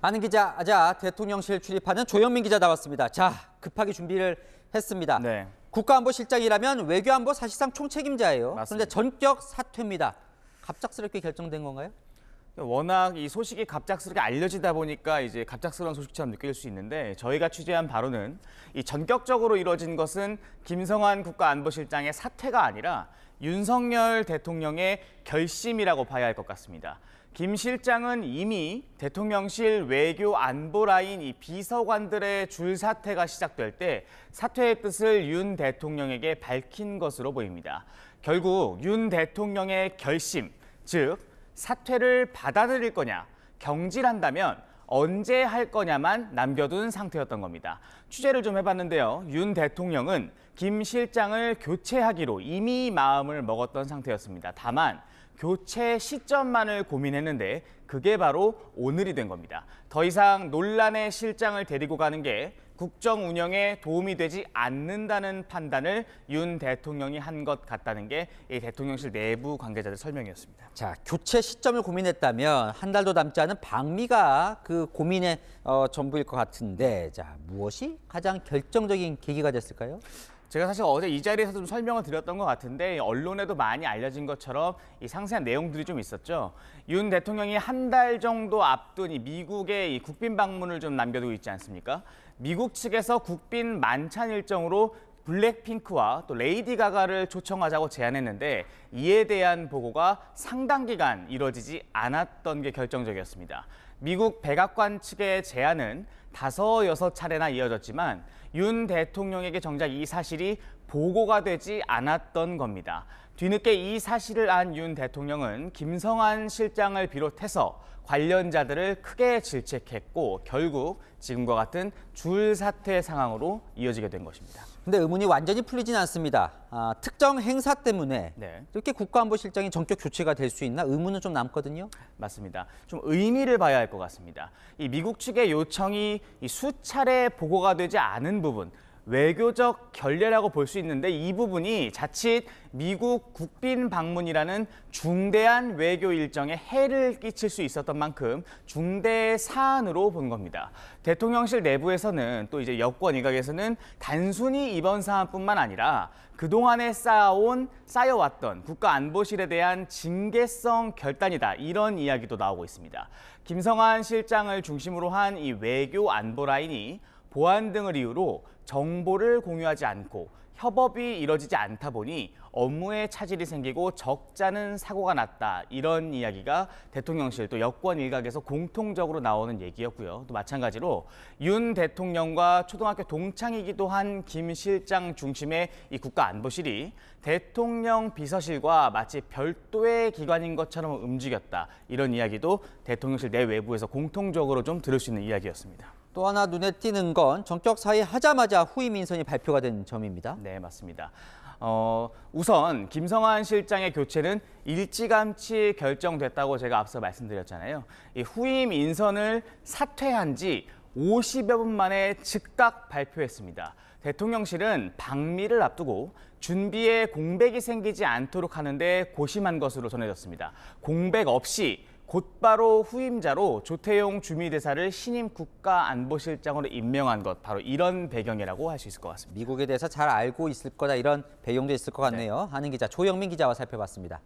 하는 기자, 대통령실 출입하는 조영민 기자 나왔습니다. 자, 급하게 준비를 했습니다. 네. 국가안보실장이라면 외교안보 사실상 총책임자예요. 맞습니다. 그런데 전격 사퇴입니다. 갑작스럽게 결정된 건가요? 워낙 이 소식이 갑작스럽게 알려지다 보니까 이제 갑작스러운 소식처럼 느낄 수 있는데, 저희가 취재한 바로는 이 전격적으로 이루어진 것은 김성환 국가안보실장의 사퇴가 아니라 윤석열 대통령의 결심이라고 봐야 할 것 같습니다. 김 실장은 이미 대통령실 외교 안보 라인 이 비서관들의 줄 사퇴가 시작될 때 사퇴의 뜻을 윤 대통령에게 밝힌 것으로 보입니다. 결국 윤 대통령의 결심, 즉 사퇴를 받아들일 거냐, 경질한다면 언제 할 거냐만 남겨둔 상태였던 겁니다. 취재를 좀 해봤는데요. 윤 대통령은 김 실장을 교체하기로 이미 마음을 먹었던 상태였습니다. 다만 교체 시점만을 고민했는데 그게 바로 오늘이 된 겁니다. 더 이상 논란의 실장을 데리고 가는 게 국정 운영에 도움이 되지 않는다는 판단을 윤 대통령이 한 것 같다는 게 이 대통령실 내부 관계자들 설명이었습니다. 자, 교체 시점을 고민했다면 한 달도 남지 않은 방미가 그 고민의 전부일 것 같은데, 자, 무엇이 가장 결정적인 계기가 됐을까요? 제가 사실 어제 이 자리에서도 좀 설명을 드렸던 것 같은데, 언론에도 많이 알려진 것처럼 이 상세한 내용들이 좀 있었죠. 윤 대통령이 한 달 정도 앞둔 이 미국의 이 국빈 방문을 좀 남겨두고 있지 않습니까? 미국 측에서 국빈 만찬 일정으로 블랙핑크와 또 레이디 가가를 초청하자고 제안했는데, 이에 대한 보고가 상당 기간 이뤄지지 않았던 게 결정적이었습니다. 미국 백악관 측의 제안은 5, 6차례나 이어졌지만 윤 대통령에게 정작 이 사실이 보고가 되지 않았던 겁니다. 뒤늦게 이 사실을 안 윤 대통령은 김성환 실장을 비롯해서 관련자들을 크게 질책했고, 결국 지금과 같은 줄 사퇴 상황으로 이어지게 된 것입니다. 근데 의문이 완전히 풀리진 않습니다. 특정 행사 때문에 이렇게 국가안보실장이 전격 교체가 될 수 있나 의문은 좀 남거든요. 맞습니다. 좀 의미를 봐야 할 것 같습니다. 이 미국 측의 요청이 수차례 보고가 되지 않은 부분, 외교적 결례라고 볼 수 있는데, 이 부분이 자칫 미국 국빈 방문이라는 중대한 외교 일정에 해를 끼칠 수 있었던 만큼 중대 사안으로 본 겁니다. 대통령실 내부에서는 또 이제 여권 일각에서는 단순히 이번 사안뿐만 아니라 그동안에 쌓여왔던 국가안보실에 대한 징계성 결단이다, 이런 이야기도 나오고 있습니다. 김성환 실장을 중심으로 한 이 외교 안보 라인이 보안 등을 이유로 정보를 공유하지 않고 협업이 이뤄지지 않다 보니 업무에 차질이 생기고 적잖은 사고가 났다, 이런 이야기가 대통령실 또 여권 일각에서 공통적으로 나오는 얘기였고요. 또 마찬가지로 윤 대통령과 초등학교 동창이기도 한 김 실장 중심의 이 국가안보실이 대통령 비서실과 마치 별도의 기관인 것처럼 움직였다, 이런 이야기도 대통령실 내외부에서 공통적으로 좀 들을 수 있는 이야기였습니다. 또 하나 눈에 띄는 건 전격 사의하자마자 후임 인선이 발표가 된 점입니다. 네, 맞습니다. 우선 김성환 실장의 교체는 일찌감치 결정됐다고 제가 앞서 말씀드렸잖아요. 이 후임 인선을 사퇴한 지 50여 분 만에 즉각 발표했습니다. 대통령실은 방미를 앞두고 준비에 공백이 생기지 않도록 하는데 고심한 것으로 전해졌습니다. 공백 없이 곧바로 후임자로 조태용 주미대사를 신임 국가안보실장으로 임명한 것, 바로 이런 배경이라고 할 수 있을 것 같습니다. 미국에 대해서 잘 알고 있을 거다, 이런 배경도 있을 것 같네요. 하는 기자 조영민 기자와 살펴봤습니다.